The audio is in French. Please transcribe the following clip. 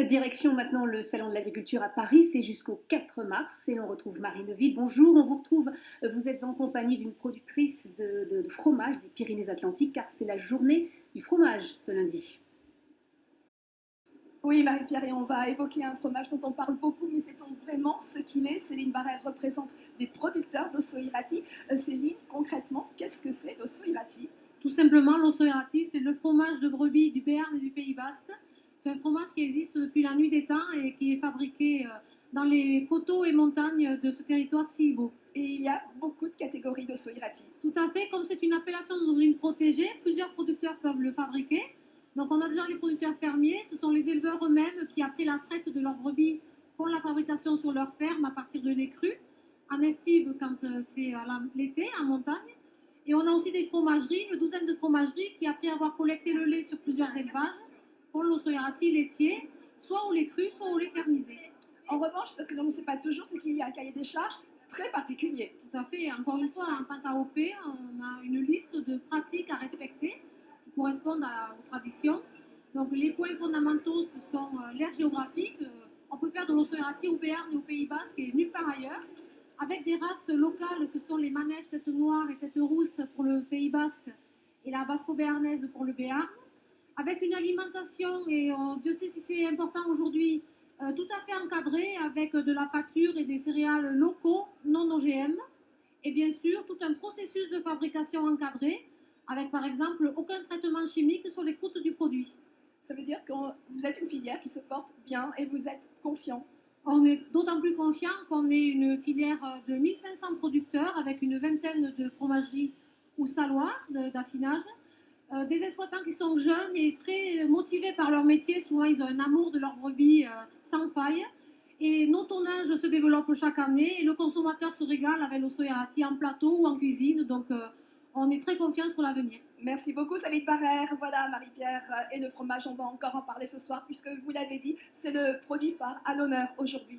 Direction maintenant le salon de l'agriculture à Paris, c'est jusqu'au 4 mars et l'on retrouve Marie Neuville. Bonjour, on vous retrouve, vous êtes en compagnie d'une productrice de fromage des Pyrénées-Atlantiques car c'est la journée du fromage ce lundi. Oui, Marie-Pierre, et on va évoquer un fromage dont on parle beaucoup, mais sait-on vraiment ce qu'il est? Céline Barrère représente les producteurs d'Osso Irati. Céline, concrètement, qu'est-ce que c'est l'Osso Irati? Tout simplement, l'osso irati, c'est le fromage de brebis du Béarn et du Pays Basque. C'est un fromage qui existe depuis la nuit des temps et qui est fabriqué dans les coteaux et montagnes de ce territoire si beau. Et il y a beaucoup de catégories d'Osso Irati. Tout à fait, comme c'est une appellation d'origine protégée, plusieurs producteurs peuvent le fabriquer. Donc on a déjà les producteurs fermiers, ce sont les éleveurs eux-mêmes qui, après la traite de leurs brebis, font la fabrication sur leur ferme à partir de lait cru, en estive quand c'est l'été, en montagne. Et on a aussi des fromageries, une douzaine de fromageries qui, après avoir collecté le lait sur plusieurs élevages, font l'osso irati laitier, soit au lait cru, soit au lait thermisé. En revanche, ce que l'on ne sait pas toujours, c'est qu'il y a un cahier des charges très particulier. Tout à fait. Encore une fois, en tant qu'AOP, on a une liste de pratiques à respecter qui correspondent aux traditions. Donc les points fondamentaux, ce sont l'aire géographique. On peut faire de l'osso irati au Béarn et au Pays Basque et nulle part ailleurs, avec des races locales que sont les manèges tête noire et tête rousse pour le Pays Basque et la basco-béarnaise pour le Béarn, avec une alimentation, et Dieu sait si c'est important aujourd'hui, tout à fait encadrée, avec de la pâture et des céréales locaux non OGM, et bien sûr tout un processus de fabrication encadré, avec par exemple aucun traitement chimique sur les croûtes du produit. Ça veut dire que vous êtes une filière qui se porte bien et vous êtes confiant. On est d'autant plus confiant qu'on est une filière de 1500 producteurs avec une vingtaine de fromageries ou saloirs d'affinage. Des exploitants qui sont jeunes et très motivés par leur métier. Souvent, ils ont un amour de leur brebis sans faille. Et nos tonnages se développent chaque année et le consommateur se régale avec l'osso irati en plateau ou en cuisine. Donc, on est très confiant sur l'avenir. Merci beaucoup, Céline Barrère. Voilà, Marie-Pierre, et le fromage, on va encore en parler ce soir, puisque vous l'avez dit, c'est le produit phare à l'honneur aujourd'hui.